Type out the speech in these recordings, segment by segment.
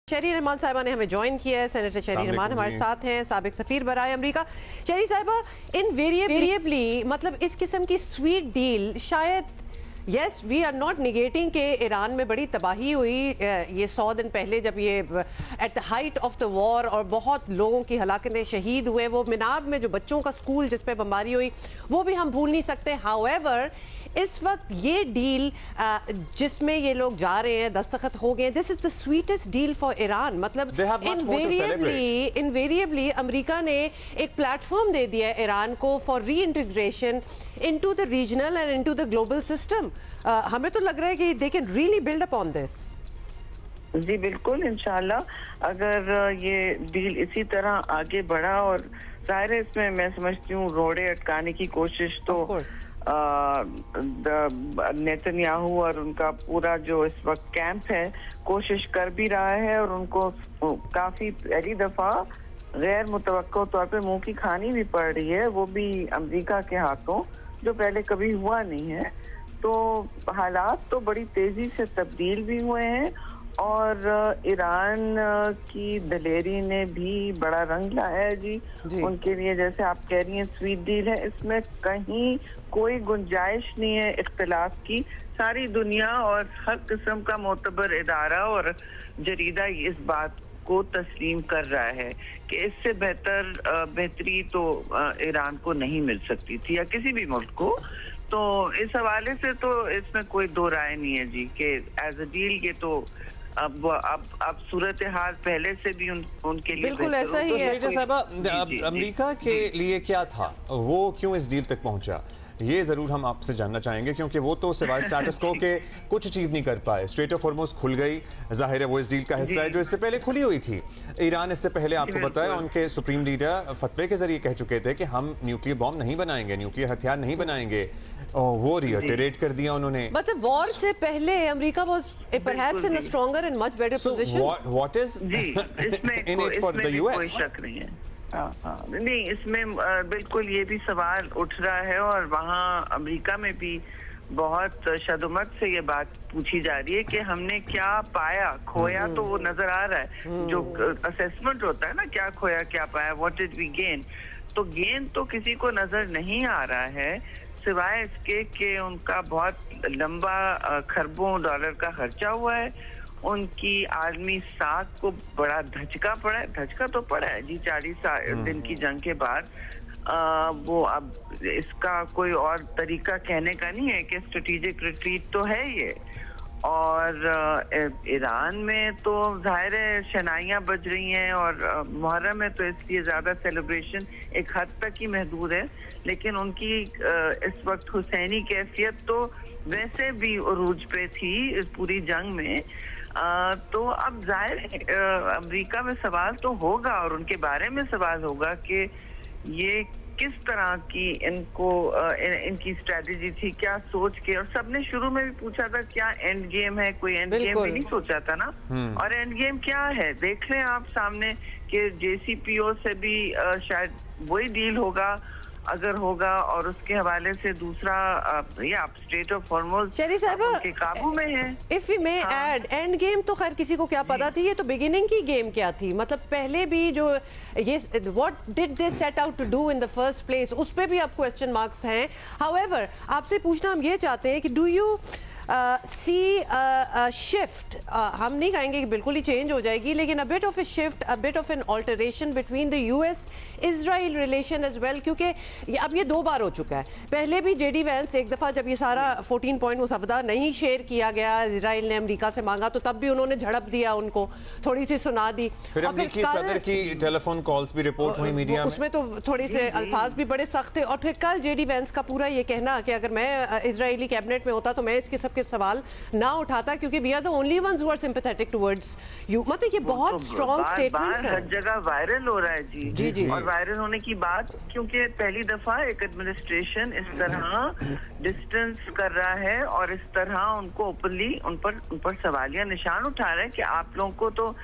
शहरी रहमान साहिबा ने हमें ज्वाइन किया है। सेनेटर शहरी रहमान हमारे साथ हैं, साबिक सफीर बराए अमरीका। शहरी साहिबा, इनवेरिएबली मतलब इस किस्म की स्वीट डील शायद yes we are not negating कि ईरान में बड़ी तबाही हुई ये 100 दिन पहले जब ये at the height of the war और बहुत लोगों की हलाकतें शहीद हुए, वो मिनाब में जो बच्चों का स्कूल जिस पे बमबारी हुई वो भी हम भूल नहीं सकते। हाउएवर इस वक्त ये डील जिसमें ये लोग जा रहे हैं, दस्तखत हो गए, this is the sweetest deal for Iran. मतलब इनवेरिएबली अमेरिका ने एक प्लेटफॉर्म दे दिया है ईरान को for reintegration into the regional and into the global system. हमें तो लग रहा है कि they can really build up on this. जी बिल्कुल, इंशाल्लाह अगर ये डील इसी तरह आगे बढ़ा, और जाहिर है इसमें मैं समझती हूँ रोड़े अटकाने की कोशिश तो नेतन्याहू और उनका पूरा जो इस वक्त कैंप है कोशिश कर भी रहा है, और उनको काफी पहली दफा गैर मुतवक्को तौर पे मुंह की खानी भी पड़ रही है, वो भी अमेरिका के हाथों, जो पहले कभी हुआ नहीं है। तो हालात तो बड़ी तेजी से तब्दील भी हुए हैं, और ईरान की दलेरी ने भी बड़ा रंग लाया है जी उनके लिए। जैसे आप कह रही हैं स्वीट डील है, इसमें कहीं कोई गुंजाइश नहीं है इख्तिलाफ की। सारी दुनिया और हर किस्म का मोतबर इदारा और जरीदा इस बात को तस्लीम कर रहा है कि इससे बेहतरी तो ईरान को नहीं मिल सकती थी या किसी भी मुल्क को। तो इस हवाले से तो इसमें कोई दो राय नहीं है जी कि एज अ डील ये तो अब सूरत हाल पहले से भी उनके लिए बिल्कुल ऐसा ही है। अमेरिका के लिए क्या था, वो क्यों इस डील तक पहुंचा, ये जरूर हम आपसे जानना चाहेंगे, क्योंकि वो तो सिवाय स्टेटस को के कुछ अचीव नहीं कर पाए। स्ट्रेट ऑफ हॉर्मुज़ खुल गई, जाहिर है वो इस डील का हिस्सा है जो इससे पहले खुली हुई थी। ईरान इससे पहले आपको बताया उनके सुप्रीम लीडर फतवे के जरिए कह चुके थे कि हम न्यूक्लियर बॉम्ब नहीं बनाएंगे, न्यूक्लियर हथियार नहीं बनाएंगे, वो रिएटरेट कर दिया उन्होंने। मतलब वॉर से पहले America was perhaps in a stronger and much better position. What is in it for the US? कोई शक नहीं है। नहीं, इसमें बिल्कुल ये भी सवाल उठ रहा है, और वहाँ अमेरिका में भी बहुत शदुमत से ये बात पूछी जा रही है कि हमने क्या पाया, खोया तो वो नजर आ रहा है। जो असेसमेंट होता है ना, क्या खोया क्या पाया, व्हाट डिड वी गेन, तो गेन तो किसी को नजर नहीं आ रहा है सिवाय इसके कि उनका बहुत लंबा खरबों डॉलर का खर्चा हुआ है, उनकी आदमी साख को बड़ा धचका पड़ा है। धचका तो पड़ा है जी 40 दिन की जंग के बाद। वो अब इसका कोई और तरीका कहने का नहीं है कि स्ट्रेटेजिक रिट्रीट तो है ये। और ईरान में तो जाहिर है शनाइयाँ बज रही हैं, और मुहर्रम में तो इसलिए ज़्यादा सेलिब्रेशन एक हद तक ही महदूद है, लेकिन उनकी इस वक्त हुसैनी कैफियत तो वैसे भी उरूज पे थी इस पूरी जंग में। तो अब जाहिर अमेरिका में सवाल तो होगा, और उनके बारे में सवाल होगा कि ये किस तरह की इनकी स्ट्रेटजी थी, क्या सोच के। और सबने शुरू में भी पूछा था क्या एंड गेम है, कोई एंड गेम भी नहीं सोचा था ना। और एंड गेम क्या है देख लें आप सामने कि JCPO से भी शायद वही डील होगा अगर होगा, और उसके हवाले से दूसरा ये स्ट्रेट ऑफ हॉर्मुज़ के काबू में है। If we may add, endgame तो खैर किसी को क्या पता थी, ये तो बिगिनिंग की गेम क्या थी। मतलब पहले भी जो ये what did they set out to do in the first place, उस पे भी आप क्वेश्चन मार्क्स हैं। हाउएवर आपसे पूछना हम ये चाहते हैं कि डू यू सी शिफ्ट, हम नहीं कहेंगे कि बिल्कुल ही चेंज हो जाएगी, लेकिन a bit of a shift, a bit of an alteration between the US Israel relation as well, क्योंकि अब ये 2 बार हो चुका है। पहले भी JD वैंस एक दफ़ा जब ये सारा 14 पॉइंट मुसवदा नहीं शेयर किया गया, इजराइल ने अमेरिका से मांगा, तो तब भी उन्होंने झड़प दिया, उनको थोड़ी सी सुना दी। फिर अमेरिकी सदर की टेलीफोन कॉल्स भी रिपोर्ट हुई मीडिया में, उसमें तो थोड़े से अल्फाज भी बड़े सख्त थे। और फिर कल JD वैंस का पूरा ये कहना कि अगर मैं इजरायली कैबिनेट में होता तो मैं इसके सबके सवाल ना उठाता, क्योंकि we are the only ones who are sympathetic towards you. मतलब ये बहुत स्ट्रॉन्ग स्टेटमेंट्स हैं, हर जगह वायरल हो रहा है जी। और वायरल होने की बात, क्योंकि पहली दफा एक एडमिनिस्ट्रेशन इस तरह डिस्टेंस कर रहा है, और इस तरह उनको ओपनली उन पर सवालिया निशान उठा रहा है कि आप लोगों को तो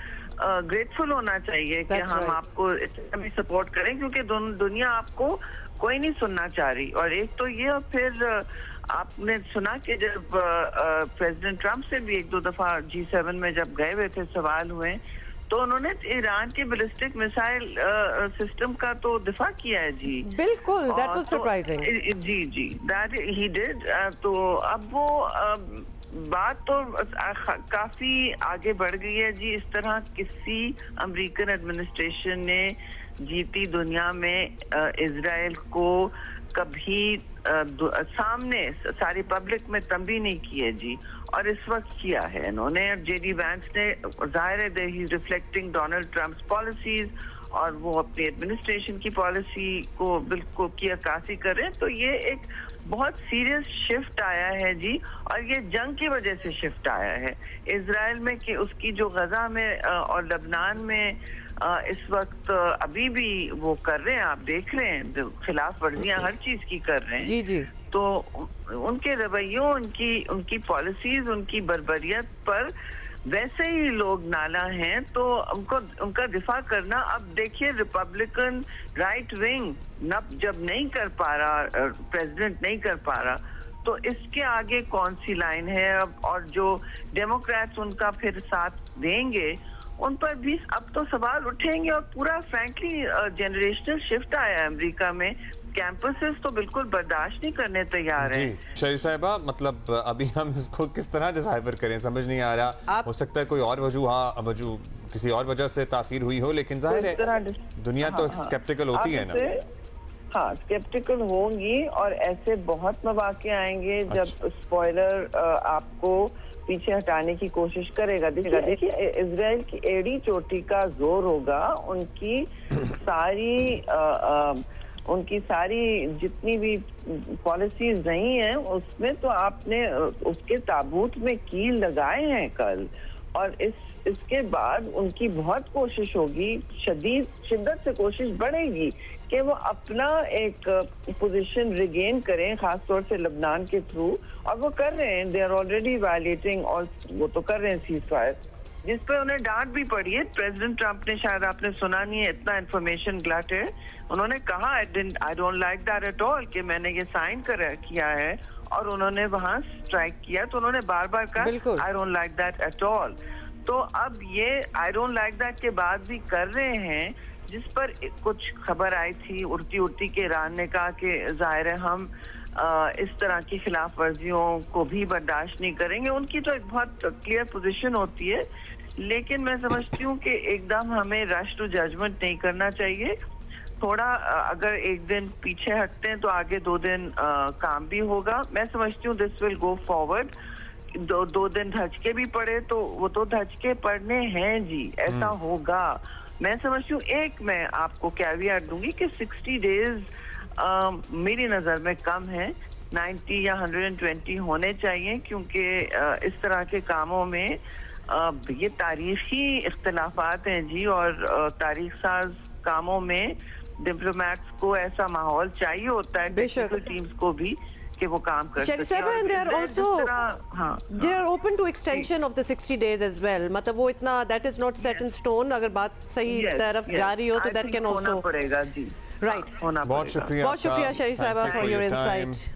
ग्रेटफुल होना चाहिए कि हम आपको इतना भी सपोर्ट करें, क्योंकि दुनिया आपको कोई नहीं सुनना चाह रही। और एक तो ये, और फिर आपने सुना कि जब प्रेसिडेंट ट्रंप से भी 1-2 दफा G7 में जब गए हुए थे, सवाल हुए, تو انہوں نے ایران کے بیلسٹک میسائل سسٹم کا تو دفاع کیا ہے جی. بالکل, that was تو- surprising. G that he did. تو اب وہ بات تو کافی آگے بڑھ گئی ہے جی. اس طرح کسی امریکن ایڈمنسٹریشن نے جیتی دنیا میں اسرائیل کو کبھی سامنے ساری پبلک میں تنبیہ نہیں کی ہے جی, اور اس وقت کیا ہے انہوں نے. جے ڈی وینس نے ظاہر ہے ہی ریفلیکٹنگ ڈونلڈ ٹرمپس پالیسیز, اور وہ اپنی ایڈمنسٹریشن کی پالیسی کو بالکل کی عکاسی کر رہے ہیں. تو یہ ایک بہت سیریس شفٹ آیا ہے جی, اور یہ جنگ کی وجہ سے شفٹ آیا ہے اسرائیل میں, کہ اس کی جو غزہ میں اور لبنان میں اس وقت ابھی بھی وہ کر رہے ہیں, آپ دیکھ رہے ہیں خلاف ورزیاں ہر چیز کی کر رہے ہیں. جی جی, تو ان کے رویوں, ان کی پالیسیز, ان کی بربریت پر ویسے ہی لوگ نالا ہیں. تو ان کا دفاع کرنا, اب دیکھیے ریپبلکن رائٹ ونگ جب نہیں کر پا رہا, پریزیڈنٹ نہیں کر پا رہا, تو اس کے آگے کون سی لائن ہے اب, اور جو ڈیموکریٹس ان کا پھر ساتھ دیں گے ان پر بھی اب تو سوال اٹھیں گے. اور پورا فرینکلی جنریشنل شفٹ آیا ہے امریکہ میں. کیمپسز تو بالکل برداشت نہیں کرنے تیار ہیں. جی شریف صاحبہ, مطلب ابھی ہم اس کو کس طرح ڈسائفر کریں سمجھ نہیں آ رہا. ہو سکتا ہے کوئی اور کسی اور وجہ سے تاخیر ہوئی ہو, لیکن ظاہر ہے دنیا تو اسکیپٹیکل ہوتی ہے نا. ہاں اسکیپٹیکل ہوں گی, اور ایسے بہت مواقع آئیں گے جب اسپوائلر آپ کو پیچھے ہٹانے کی کوشش کرے گا. دیکھیے اسرائیل کی ایڑی چوٹی کا زور ہوگا, ان کی ساری جتنی بھی پالیسیز رہی ہیں اس میں تو آپ نے اس کے تابوت میں کیل لگائے ہیں کل, اور اس کے بعد ان کی بہت کوشش ہوگی, شدت سے کوشش بڑھے گی کہ وہ اپنا ایک پوزیشن ریگین کریں, خاص طور سے لبنان کے تھرو. اور وہ کر رہے ہیں, دے آر آلریڈی وائلیٹنگ, اور وہ تو کر رہے ہیں سیز فائر, جس پہ انہیں ڈانٹ بھی پڑی ہے. پریزیڈنٹ ٹرمپ نے, شاید آپ نے سنا نہیں ہے, اتنا انفارمیشن گلٹ ہے, انہوں نے کہا I don't like that at all, کہ میں نے یہ سائن کیا ہے, اور انہوں نے وہاں اسٹرائک کیا. تو انہوں نے بار بار کہا I don't like that at all. تو اب یہ آئی ڈونٹ لائک دیٹ کے بعد بھی کر رہے ہیں, جس پر کچھ خبر آئی تھی اڑتی کہ ایران نے کہا کہ ظاہر ہے ہم اس طرح کی خلاف ورزیوں کو بھی برداشت نہیں کریں گے. ان کی تو ایک بہت کلیئر پوزیشن ہوتی ہے, لیکن میں سمجھتی ہوں کہ ایک دم ہمیں رش ٹو ججمنٹ نہیں کرنا چاہیے. تھوڑا اگر ایک دن پیچھے ہٹتے ہیں تو آگے 2 دن کام بھی ہوگا. میں سمجھتی ہوں دس ول گو فارورڈ. 2 دن دھچکے بھی پڑے تو وہ تو دھچکے پڑنے ہیں جی, ایسا ہوگا. میں سمجھتی ہوں میں آپ کو کیویٹ دوں گی کہ 60 ڈیز میری نظر میں کم ہے, 90 یا 120 ہونے چاہیے, کیونکہ اس طرح کے کاموں میں یہ تاریخی اختلافات ہیں جی, اور تاریخ ساز کاموں میں ڈپلومیٹس کو ایسا ماحول چاہیے ہوتا ہے, ٹیکنیکل ٹیمز کو بھی, کہ وہ کام کر سکیں. and they are open to extension of the 60 days as well. مطلب وہ اتنا, that is not set in stone. اگر بات صحیح طرف جا رہی ہو تو that can also ہونا پڑے گا جی. right. بہت شکریہ شریف صاحبہ for your insight.